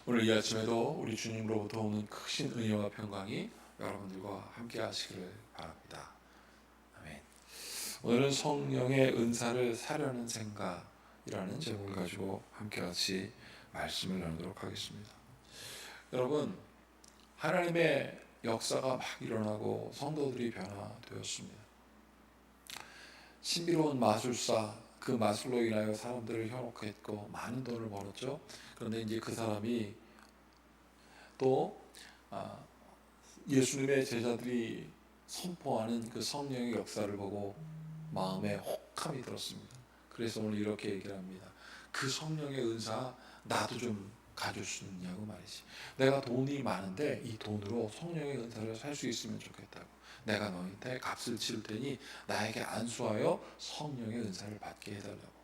오늘 이 아침에도 우리 주님으로부터 오는 크신 은혜와 평강이 여러분들과 함께 하시기를 바랍니다. 아멘. 오늘은 성령의 은사를 사려는 생각이라는 제목을 가지고 함께 같이 말씀을 나누도록 하겠습니다. 여러분, 하나님의 역사가 막 일어나고 성도들이 변화되었습니다. 신비로운 마술사, 그 마술로 인하여 사람들을 현혹했고 많은 돈을 벌었죠. 그런데 이제 그 사람이 또 예수님의 제자들이 선포하는 그 성령의 역사를 보고 마음에 혹함이 들었습니다. 그래서 오늘 이렇게 얘기를 합니다. 그 성령의 은사 나도 좀 가질 수 있냐고 말이지. 내가 돈이 많은데 이 돈으로 성령의 은사를 살 수 있으면 좋겠다고. 내가 너희한테 값을 치를 테니 나에게 안수하여 성령의 은사를 받게 해달라고.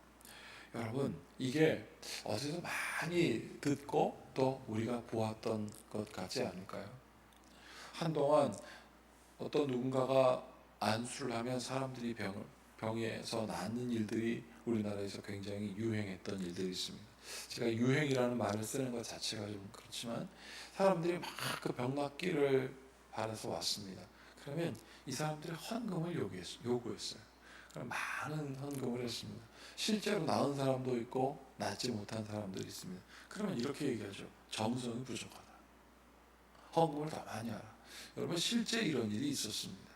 여러분, 이게 어디서 많이 듣고 또 우리가 보았던 것 같지 않을까요? 한동안 어떤 누군가가 안수를 하면 사람들이 병에서 낫는 일들이 우리나라에서 굉장히 유행했던 일들이 있습니다. 제가 유행이라는 말을 쓰는 것 자체가 좀 그렇지만 사람들이 막 그 병 낫기를 바라서 왔습니다. 그러면 이 사람들이 헌금을 요구했어요. 그럼 많은 헌금을 했습니다. 실제로 나은 사람도 있고 낫지 못한 사람들이 있습니다. 그러면 이렇게 얘기하죠. 정성이 부족하다. 헌금을 더 많이 하라. 여러분, 실제 이런 일이 있었습니다.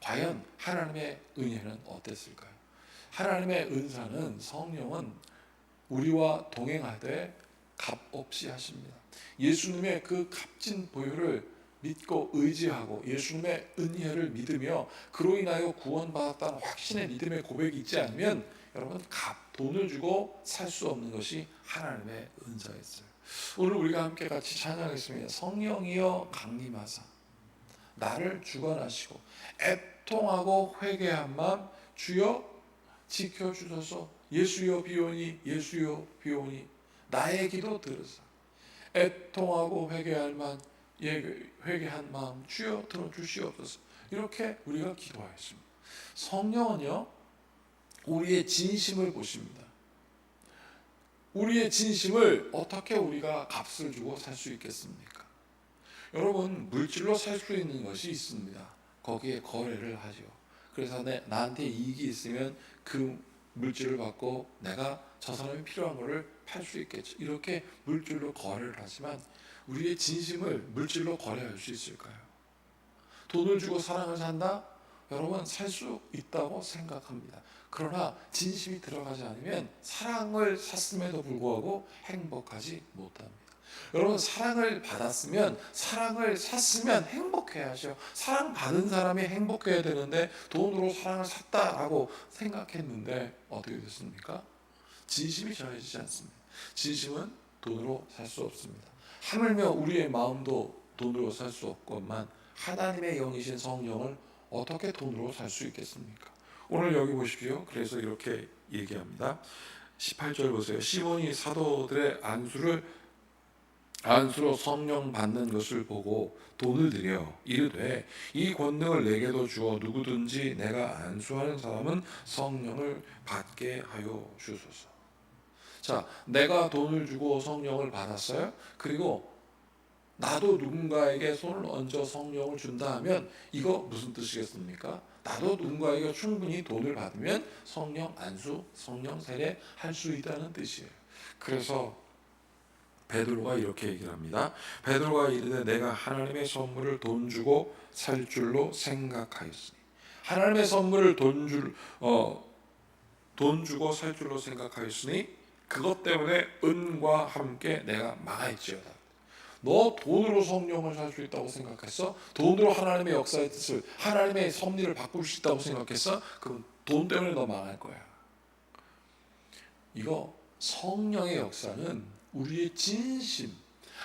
과연 하나님의 은혜는 어땠을까요? 하나님의 은사는, 성령은 우리와 동행하되 값없이 하십니다. 예수님의 그 값진 보혈을 믿고 의지하고 예수님의 은혜를 믿으며 그로 인하여 구원받았다는 확신의 믿음의 고백이 있지 않으면 여러분, 돈을 주고 살 수 없는 것이 하나님의 은사였어요. 오늘 우리가 함께 같이 찬양하겠습니다. 성령이여 강림하사 나를 주관하시고 애통하고 회개한 마음 주여 지켜주소서. 예수여 비오니 예수여 비오니 나의 기도 들으사. 애통하고 회개한 마음 주여 들어주시옵소서. 이렇게 우리가 기도하였습니다. 성령은요, 우리의 진심을 보십니다. 우리의 진심을 어떻게 우리가 값을 주고 살 수 있겠습니까? 여러분, 물질로 살 수 있는 것이 있습니다. 거기에 거래를 하죠. 그래서 나한테 이익이 있으면 그 물질을 받고 내가 저 사람이 필요한 것을 팔 수 있겠죠. 이렇게 물질로 거래를 하지만 우리의 진심을 물질로 거래할 수 있을까요? 돈을 주고 사랑을 산다? 여러분, 살 수 있다고 생각합니다. 그러나 진심이 들어가지 않으면 사랑을 샀음에도 불구하고 행복하지 못합니다. 여러분, 사랑을 받았으면, 사랑을 샀으면 행복해야죠. 사랑받은 사람이 행복해야 되는데 돈으로 사랑을 샀다라고 생각했는데 어떻게 됐습니까? 진심이 전해지지 않습니다. 진심은 돈으로 살 수 없습니다. 하물며 우리의 마음도 돈으로 살 수 없건만 하나님의 영이신 성령을 어떻게 돈으로 살 수 있겠습니까? 오늘 여기 보십시오. 그래서 이렇게 얘기합니다. 18절 보세요. 시몬이 사도들의 안수로 성령 받는 것을 보고 돈을 들여 이르되 이 권능을 내게도 주어 누구든지 내가 안수하는 사람은 성령을 받게 하여 주소서. 자, 내가 돈을 주고 성령을 받았어요. 그리고 나도 누군가에게 손을 얹어 성령을 준다 하면 이거 무슨 뜻이겠습니까? 나도 누군가에게 충분히 돈을 받으면 성령 안수, 성령 세례 할 수 있다는 뜻이에요. 그래서 베드로가 이렇게 얘기를 합니다. 베드로가 이르되 내가 하나님의 선물을 돈 주고 살 줄로 생각하였으니. 하나님의 선물을 돈 주고 살 줄로 생각하였으니 그것 때문에 은과 함께 내가 망하였지어다. 너 돈으로 성령을 살 수 있다고 생각했어? 돈으로 하나님의 역사의 뜻을, 하나님의 섭리를 바꿀 수 있다고 생각했어? 그럼 돈 때문에 너 망할 거야. 이거 성령의 역사는 우리의 진심,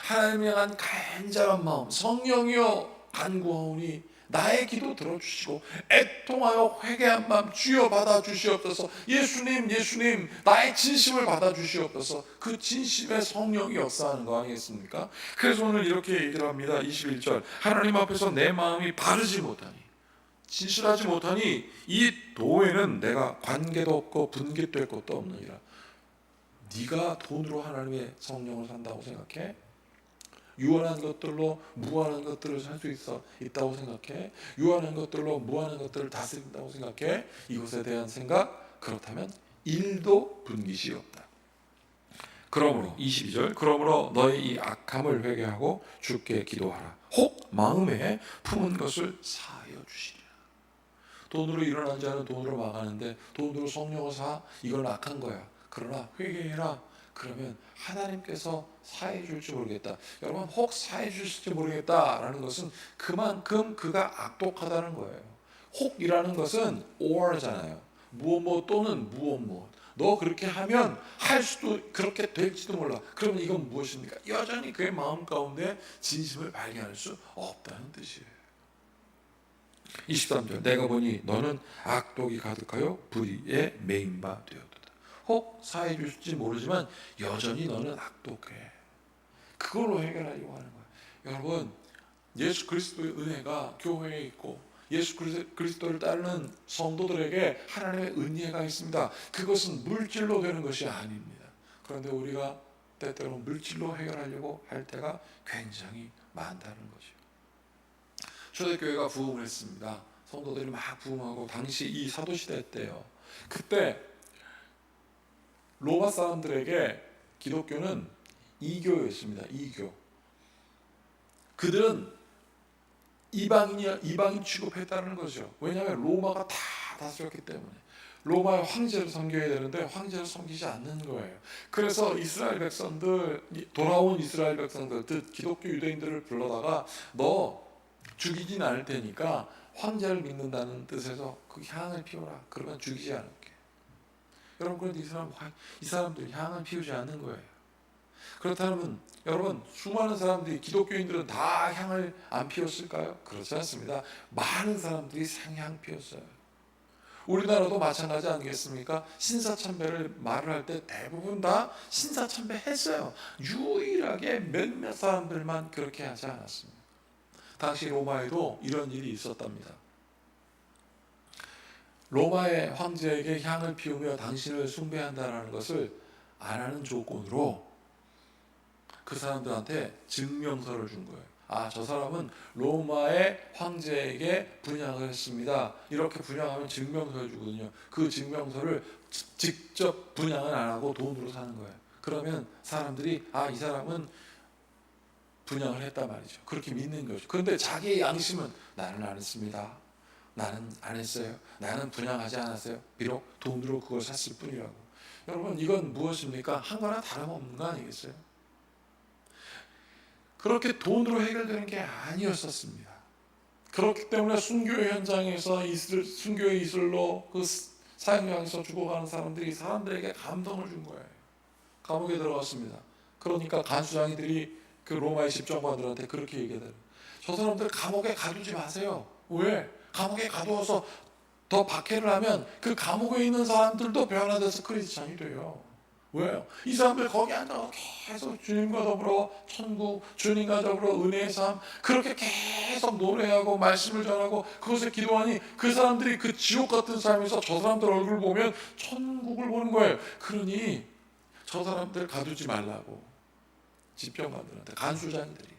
하나님을 향한 간절한 마음, 성령이여 간구하오니 나의 기도 들어주시고 애통하여 회개한 마음 주여 받아주시옵소서. 예수님 예수님 나의 진심을 받아주시옵소서. 그 진심의 성령이 역사하는 거 아니겠습니까? 그래서 오늘 이렇게 얘기를 합니다. 21절 하나님 앞에서 내 마음이 바르지 못하니, 진실하지 못하니 이 도에는 내가 관계도 없고 분깃될 것도 없느니라. 네가 돈으로 하나님의 성령을 산다고 생각해? 유한한 것들로 무한한 것들을 살 수 있다고 생각해? 유한한 것들로 무한한 것들을 다스린다고 생각해? 이것에 대한 생각? 그렇다면 1도 분깃이 없다. 그러므로 22절, 그러므로 너희 이 악함을 회개하고 주께 기도하라. 혹 마음에 품은 것을 사하여 주시리라. 돈으로 일어난 자는 돈으로 망하는데 돈으로 성령을 사? 이건 악한 거야. 그러나 회개해라. 그러면 하나님께서 사해 줄지 모르겠다. 여러분, 혹 사해 주실지 모르겠다라는 것은 그만큼 그가 악독하다는 거예요. 혹이라는 것은 or잖아요. 무엇 또는 무엇. 너 그렇게 하면 할 수도, 그렇게 될지도 몰라. 그러면 이건 무엇입니까? 여전히 그의 마음 가운데 진심을 발견할 수 없다는 뜻이에요. 23절, 내가 보니 너는 악독이 가득하여 불의에 매인 바 되었도다. 혹 사해 줄지 모르지만 여전히 너는 악독해. 그걸로 해결하려고 하는 거예요. 여러분, 예수 그리스도의 은혜가 교회에 있고 예수 그리스도를 따르는 성도들에게 하나님의 은혜가 있습니다. 그것은 물질로 되는 것이 아닙니다. 그런데 우리가 때때로 물질로 해결하려고 할 때가 굉장히 많다는 거죠. 초대교회가 부흥을 했습니다. 성도들이 막 부흥하고, 당시 이 사도시대 때요. 그때 로마 사람들에게 기독교는 이교였습니다. 이교. 그들은 이방인 취급했다는 거죠. 왜냐하면 로마가 다 다스렸기 때문에. 로마의 황제를 섬겨야 되는데 황제를 섬기지 않는 거예요. 그래서 이스라엘 백성들, 돌아온 이스라엘 백성들, 기독교 유대인들을 불러다가 너 죽이진 않을 테니까 황제를 믿는다는 뜻에서 그 향을 피워라. 그러면 죽이지 않을게. 여러분, 그런데 이 사람들이 향을 피우지 않는 거예요. 그렇다면 여러분, 수많은 사람들이, 기독교인들은 다 향을 안 피웠을까요? 그렇지 않습니다. 많은 사람들이 생향 피웠어요. 우리나라도 마찬가지 아니겠습니까? 신사참배를 말을 할 때 대부분 다 신사참배 했어요. 유일하게 몇몇 사람들만 그렇게 하지 않았습니다. 당시 로마에도 이런 일이 있었답니다. 로마의 황제에게 향을 피우며 당신을 숭배한다는 것을 안 하는 조건으로 그 사람들한테 증명서를 준 거예요. 아, 저 사람은 로마의 황제에게 분향을 했습니다. 이렇게 분향하면 증명서를 주거든요. 그 증명서를 직접 분향을 안 하고 돈으로 사는 거예요. 그러면 사람들이 이 사람은 분향을 했단 말이죠. 그렇게 믿는 거죠. 그런데 자기의 양심은 나는 안 했습니다. 나는 안 했어요. 나는 분향하지 않았어요. 비록 돈으로 그걸 샀을 뿐이라고. 여러분, 이건 무엇입니까? 한 거나 다름없는 거 아니겠어요? 그렇게 돈으로 해결되는 게 아니었었습니다. 그렇기 때문에 순교의 현장에서 순교의 이슬로 그 사형장에서 죽어가는 사람들에게 감동을 준 거예요. 감옥에 들어갔습니다. 그러니까 간수장이들이 그 로마의 집정관들한테 그렇게 얘기하더라고요. 저 사람들 감옥에 가두지 마세요. 왜? 감옥에 가두어서 더 박해를 하면 그 감옥에 있는 사람들도 변화돼서 크리스찬이 돼요. 왜요? 이 사람들 거기 앉아서 계속 주님과 더불어 천국, 주님과 더불어 은혜의 삶, 그렇게 계속 노래하고 말씀을 전하고 그것에 기도하니 그 사람들이 그 지옥 같은 삶에서 저 사람들 얼굴 보면 천국을 보는 거예요. 그러니 저 사람들 가두지 말라고 집정관들한테, 간수장들이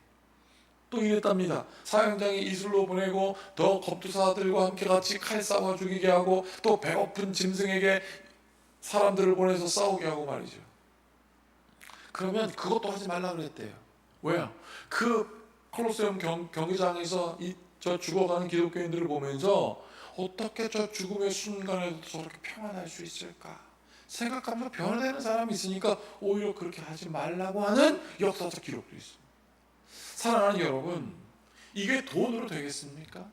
또 이랬답니다. 사형장에 이슬로 보내고 더 겁투사들과 함께 같이 칼 싸워 죽이게 하고 또 배고픈 짐승에게 사람들을 보내서 싸우게 하고 말이죠. 그러면 그것도 하지 말라 그랬대요. 왜요? 그 콜로세움 경기장에서 저 죽어가는 기독교인들을 보면서 어떻게 저 죽음의 순간에도 저렇게 평안할 수 있을까 생각하면서 변화되는 사람이 있으니까 오히려 그렇게 하지 말라고 하는 역사적 기록도 있습니다. 사랑하는 여러분, 이게 돈으로 되겠습니까?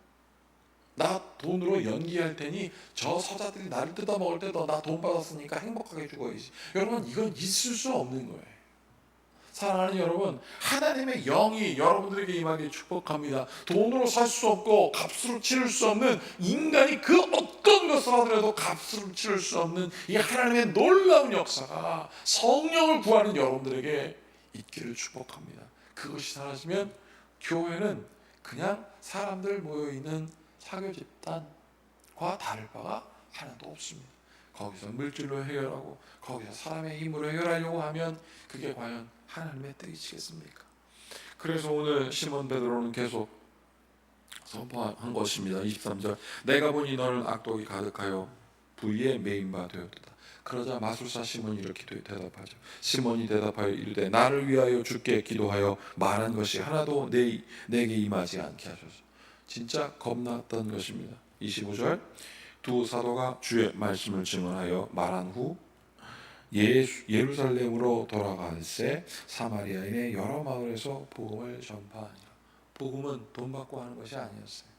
나 돈으로 연기할 테니 저 사자들이 나를 뜯어먹을 때도 나 돈 받았으니까 행복하게 죽어야지. 여러분, 이건 있을 수 없는 거예요. 사랑하는 여러분, 하나님의 영이 여러분들에게 임하길 축복합니다. 돈으로 살 수 없고 값으로 치를 수 없는, 인간이 그 어떤 것을 하더라도 값으로 치를 수 없는 이 하나님의 놀라운 역사가 성령을 구하는 여러분들에게 있기를 축복합니다. 그것이 사라지면 교회는 그냥 사람들 모여있는 사교 집단과 다를 바가 하나도 없습니다. 거기서 물질로 해결하고 거기서 사람의 힘으로 해결하려고 하면 그게 과연 하나님의 뜻이겠습니까? 그래서 오늘 시몬 베드로는 계속 선포한 것입니다. 23절, 내가 보니 너는 악독이 가득하여 부위에 매인 바 되었다. 그러자 마술사 시몬이 이렇게 대답하죠. 시몬이 대답하여 이르되 나를 위하여 주께 기도하여 말한 것이 하나도 내게 임하지 않게 하소서. 진짜 겁났던 것입니다. 25절, 두 사도가 주의 말씀을 증언하여 말한 후 예루살렘으로 돌아갈새 사마리아인의 여러 마을에서 복음을 전파하니라. 복음은 돈 받고 하는 것이 아니었어요.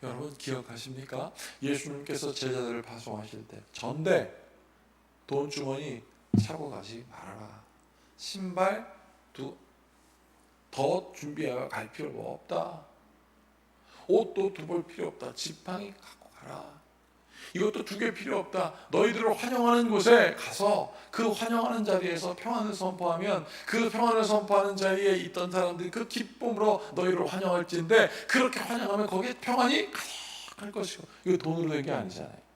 여러분 기억하십니까? 예수님께서 제자들을 파송하실 때 전대 돈 주머니 차고 가지 말아라. 신발 더 준비하여 갈 필요가 없다. 옷도 두 벌 필요 없다. 지팡이 갖고 가라. 이것도 두 개 필요 없다. 너희들을 환영하는 곳에 가서 그 환영하는 자리에서 평안을 선포하면 그 평안을 선포하는 자리에 있던 사람들이 그 기쁨으로 너희를 환영할진데 그렇게 환영하면 거기에 평안이 가득할 것이고, 이거 돈으로 된 게 아니잖아요.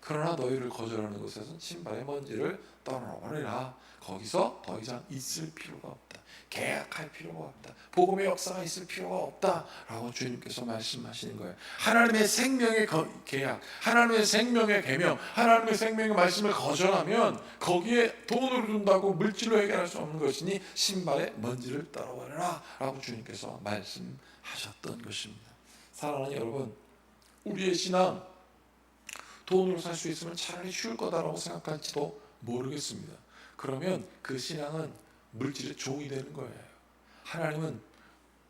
그러나 너희를 거절하는 곳에서는 신발의 먼지를 떠나버리라. 거기서 더 이상 있을 필요가 없다. 계약할 필요가 없다. 복음의 역사가 있을 필요가 없다라고 주님께서 말씀하시는 거예요. 하나님의 생명의 계약, 하나님의 생명의 계명, 하나님의 생명의 말씀을 거절하면 거기에 돈으로 준다고 물질로 해결할 수 없는 것이니 신발의 먼지를 떨어버려라 라고 주님께서 말씀하셨던 것입니다. 사랑하는 여러분, 우리의 신앙 돈으로 살 수 있으면 차라리 쉬울 거다라고 생각할지도 모르겠습니다. 그러면 그 신앙은 물질의 종이 되는 거예요. 하나님은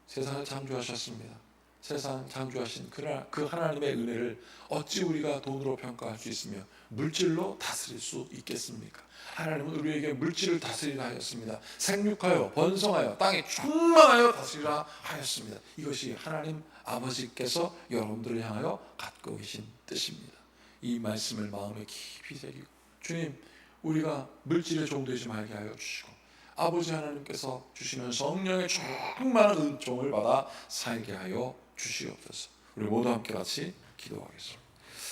세상을 창조하셨습니다. 세상 창조하신 그 하나님의 은혜를 어찌 우리가 돈으로 평가할 수 있으며 물질로 다스릴 수 있겠습니까? 하나님은 우리에게 물질을 다스리라 하였습니다. 생육하여 번성하여 땅에 충만하여 다스리라 하였습니다. 이것이 하나님 아버지께서 여러분들을 향하여 갖고 계신 뜻입니다. 이 말씀을 마음에 깊이 새기고, 주님, 우리가 물질의 종 되지 말게 하여 주시고 아버지 하나님께서 주시는 성령의 충만한 은총을 받아 살게 하여 주시옵소서. 우리 모두 함께 같이 기도하겠습니다.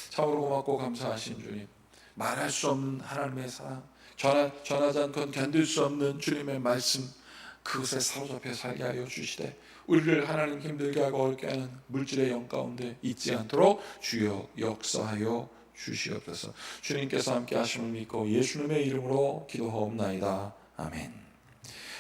참으로 고맙고 감사하신 주님, 말할 수 없는 하나님의 사랑, 전하지 않고는 견딜 수 없는 주님의 말씀, 그것에 사로잡혀 살게 하여 주시되 우리를 하나님 힘들게 하고 어렵게 하는 물질의 영 가운데 있지 않도록 주여 역사하여 주시옵소서. 주님께서 함께 하심을 믿고 예수님의 이름으로 기도하옵나이다. 아멘.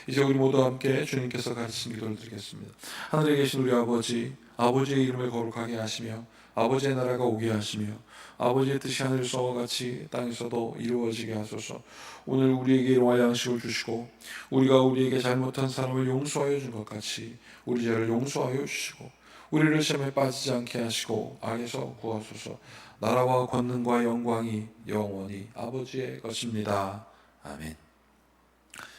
이제 우리 모두 함께 주님께서 가르친 기도를 드리겠습니다. 하늘에 계신 우리 아버지, 아버지의 이름을 거룩하게 하시며 아버지의 나라가 오게 하시며 아버지의 뜻이 하늘에서와 같이 땅에서도 이루어지게 하소서. 오늘 우리에게 일용할 양식을 주시고 우리가 우리에게 잘못한 사람을 용서하여 준 것 같이 우리 죄를 용서하여 주시고 우리를 시험에 빠지지 않게 하시고 악에서 구하소서. 나라와 권능과 영광이 영원히 아버지의 것입니다. 아멘.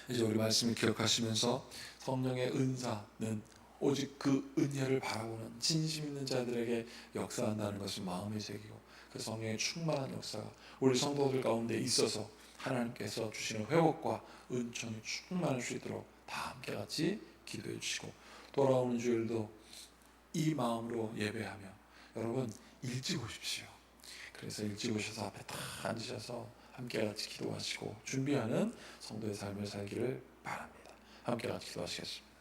이제 우리 말씀을 기억하시면서 성령의 은사는 오직 그 은혜를 바라보는 진심 있는 자들에게 역사한다는 것을 마음에 새기고 그 성령의 충만한 역사가 우리 성도들 가운데 있어서 하나님께서 주시는 회복과 은총이 충만할 수 있도록 다 함께 같이 기도해 주시고, 돌아오는 주일도 이 마음으로 예배하며 여러분 일찍 오십시오. 그래서 일찍 오셔서 앞에 딱 앉으셔서 함께 같이 기도하시고 준비하는 성도의 삶을 살기를 바랍니다. 함께 같이 기도하시겠습니다.